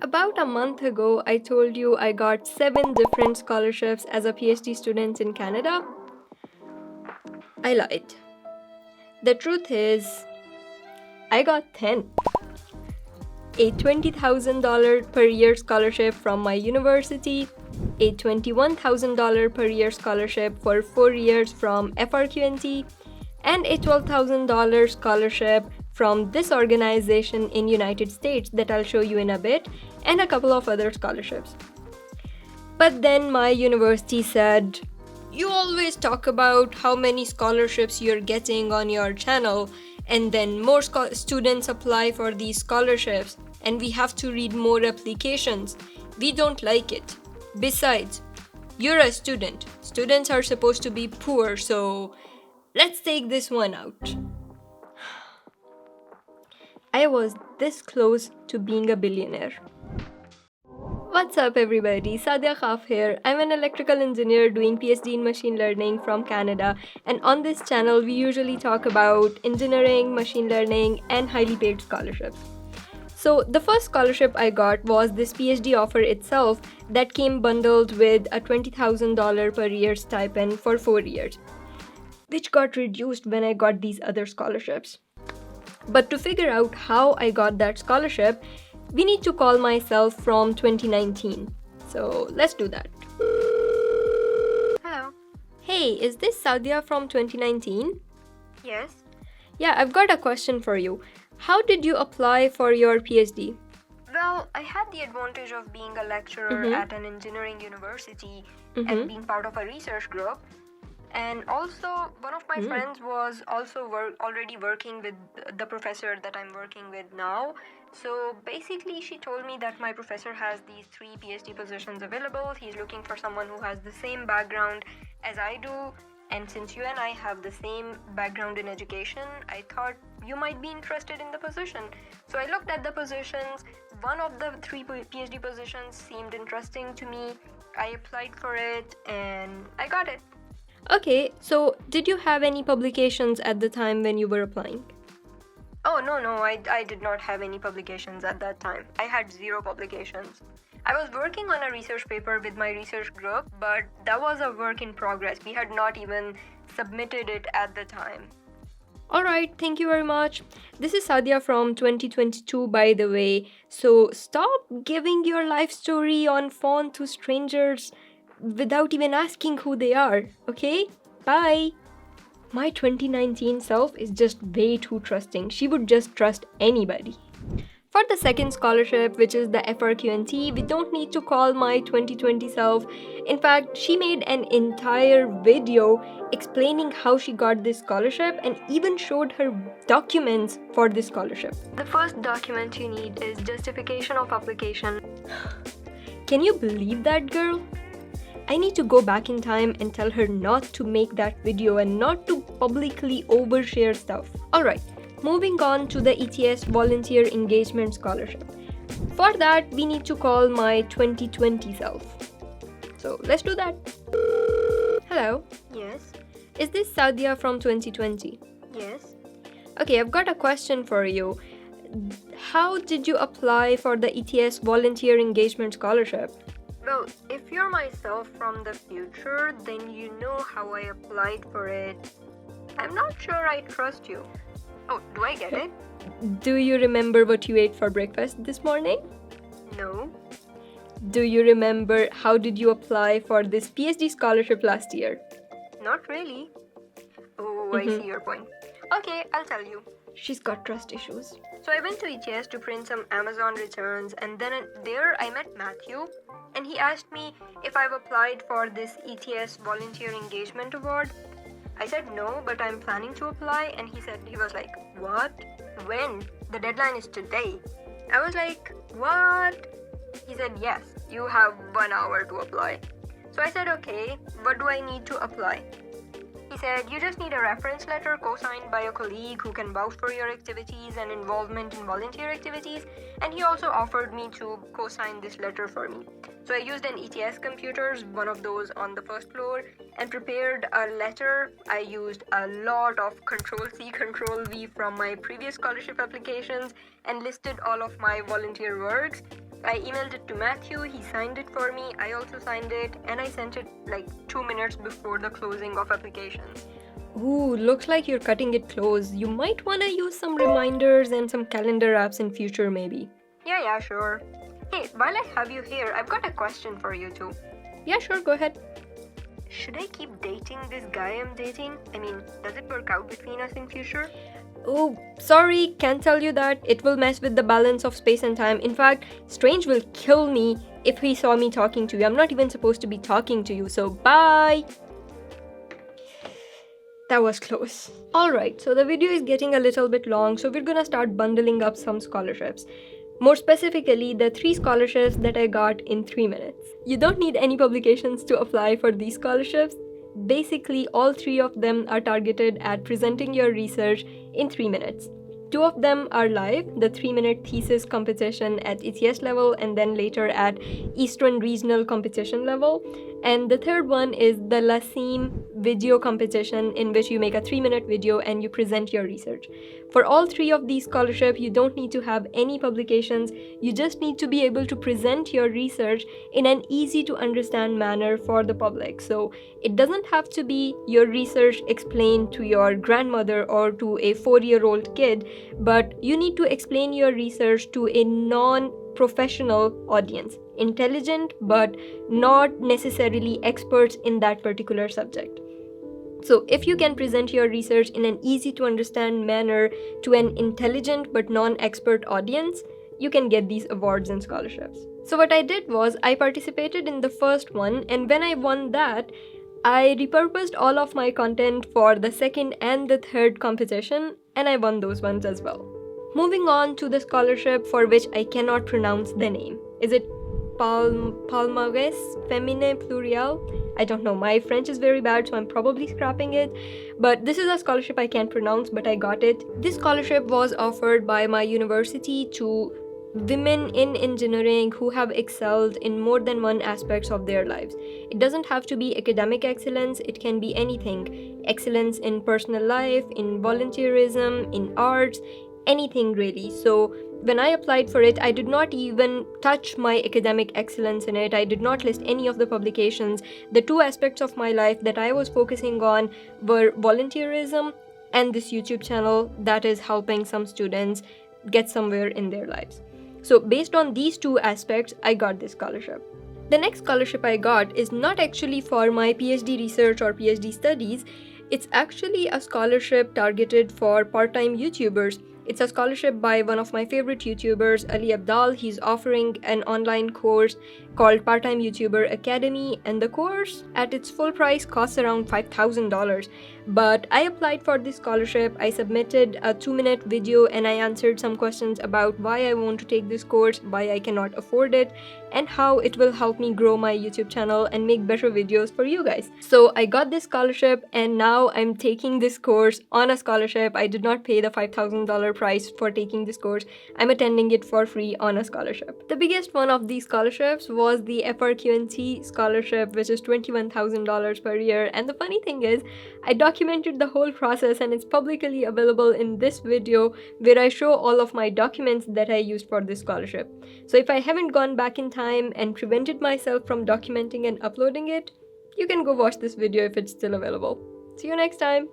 About a month ago, I told you I got 7 different scholarships as a PhD student in Canada. I lied. The truth is, I got 10. A $20,000 per year scholarship from my university, a $21,000 per year scholarship for 4 years from FRQNT, and a $12,000 scholarship from this organization in United States that I'll show you in a bit, and a couple of other scholarships. But then my university said, "You always talk about how many scholarships you're getting on your channel, and then more students apply for these scholarships, and we have to read more applications. We don't like it. Besides, you're a student. Students are supposed to be poor, so let's take this one out." I was this close to being a billionaire. What's up everybody, Sadia Khaf here. I'm an electrical engineer doing PhD in machine learning from Canada, and on this channel we usually talk about engineering, machine learning, and highly paid scholarships. So the first scholarship I got was this PhD offer itself that came bundled with a $20,000 per year stipend for 4 years, which got reduced when I got these other scholarships. But to figure out how I got that scholarship, we need to call myself from 2019. So let's do that. Hello. Hey, is this Sadia from 2019? Yes. Yeah, I've got a question for you. How did you apply for your PhD? Well, I had the advantage of being a lecturer at an engineering university and being part of a research group. And also, one of my friends was also already working with the professor that I'm working with now. So basically, she told me that my professor has these 3 PhD positions available. He's looking for someone who has the same background as I do. And since you and I have the same background in education, I thought you might be interested in the position. So I looked at the positions. One of the 3 PhD positions seemed interesting to me. I applied for it and I got it. Okay, so did you have any publications at the time when you were applying? Oh, no, I did not have any publications at that time. I had 0 publications. I was working on a research paper with my research group, but that was a work in progress. We had not even submitted it at the time. Alright, thank you very much. This is Sadia from 2022, by the way. So stop giving your life story on phone to strangers without even asking who they are, okay? Bye! My 2019 self is just way too trusting. She would just trust anybody. For the second scholarship, which is the FRQNT, we don't need to call my 2020 self. In fact, she made an entire video explaining how she got this scholarship and even showed her documents for this scholarship. The first document you need is justification of application. Can you believe that, girl? I need to go back in time and tell her not to make that video and not to publicly overshare stuff. Alright, moving on to the ETS Volunteer Engagement Scholarship. For that, we need to call my 2020 self. So let's do that. Hello, Yes. is this Sadia from 2020? Yes. Okay, I've got a question for you. How did you apply for the ETS Volunteer Engagement Scholarship? Well, if you're myself from the future, then you know how I applied for it. I'm not sure I trust you. Oh, do I get it? Do you remember what you ate for breakfast this morning? No. Do you remember how did you apply for this PhD scholarship last year? Not really. Oh, I see your point. Okay, I'll tell you. She's got trust issues. So I went to ETS to print some Amazon returns, and then there I met Matthew, and he asked me if I've applied for this ETS Volunteer Engagement Award. I said no, but I'm planning to apply, and he was like, "What? When? The deadline is today." I was like, "What?" He said, "Yes, you have 1 hour to apply." So I said, "Okay, what do I need to apply?" He said, "You just need a reference letter co-signed by a colleague who can vouch for your activities and involvement in volunteer activities," and he also offered me to co-sign this letter for me. So I used an ETS computers, one of those on the first floor, and prepared a letter. I used a lot of Control-C, Control-V from my previous scholarship applications and listed all of my volunteer works. I emailed it to Matthew, he signed it for me, I also signed it, and I sent it like 2 minutes before the closing of applications. Ooh, looks like you're cutting it close. You might want to use some reminders and some calendar apps in future maybe. Yeah, sure. Hey, while I have you here, I've got a question for you too. Yeah, sure, go ahead. Should I keep dating this guy I'm dating? I mean, does it work out between us in future? Oh, sorry, can't tell you that. It will mess with the balance of space and time. In fact, Strange will kill me if he saw me talking to you. I'm not even supposed to be talking to you, so bye! That was close. Alright, so the video is getting a little bit long, so we're gonna start bundling up some scholarships. More specifically, the 3 scholarships that I got in 3 minutes. You don't need any publications to apply for these scholarships. Basically, all 3 of them are targeted at presenting your research in 3 minutes. 2 of them are live, the 3-minute thesis competition at ETS level and then later at Eastern Regional competition level. And the third one is the LACIM video competition, in which you make a 3-minute video and you present your research. For all 3 of these scholarships, you don't need to have any publications. You just need to be able to present your research in an easy to understand manner for the public. So it doesn't have to be your research explained to your grandmother or to a 4-year-old kid, but you need to explain your research to a non-professional audience. Intelligent, but not necessarily experts in that particular subject. So if you can present your research in an easy to understand manner to an intelligent but non-expert audience, you can get these awards and scholarships. So what I did was I participated in the first one, and when I won that, I repurposed all of my content for the second and the third competition, and I won those ones as well. Moving on to the scholarship for which I cannot pronounce the name. Is it Palmarès Féminin Pluriel? I don't know, my French is very bad, so I'm probably scrapping it. But this is a scholarship I can't pronounce, but I got it. This scholarship was offered by my university to women in engineering who have excelled in more than one aspects of their lives. It doesn't have to be academic excellence, it can be anything. Excellence in personal life, in volunteerism, in arts, anything really. So when I applied for it, I did not even touch my academic excellence in it. I did not list any of the publications. The 2 aspects of my life that I was focusing on were volunteerism and this YouTube channel that is helping some students get somewhere in their lives. So based on these 2 aspects, I got this scholarship. The next scholarship I got is not actually for my PhD research or PhD studies. It's actually a scholarship targeted for part-time YouTubers. It's a scholarship by one of my favorite YouTubers, Ali Abdal. He's offering an online course called Part-Time YouTuber Academy, and the course at its full price costs around $5,000. But I applied for this scholarship. I submitted a 2-minute video and I answered some questions about why I want to take this course, why I cannot afford it, and how it will help me grow my YouTube channel and make better videos for you guys. So I got this scholarship and now I'm taking this course on a scholarship. I did not pay the $5,000 price for taking this course. I'm attending it for free on a scholarship. The biggest one of these scholarships was the FRQNT scholarship, which is $21,000 per year. And the funny thing is, I documented the whole process and it's publicly available in this video where I show all of my documents that I used for this scholarship. So if I haven't gone back in time and prevented myself from documenting and uploading it, you can go watch this video if it's still available. See you next time!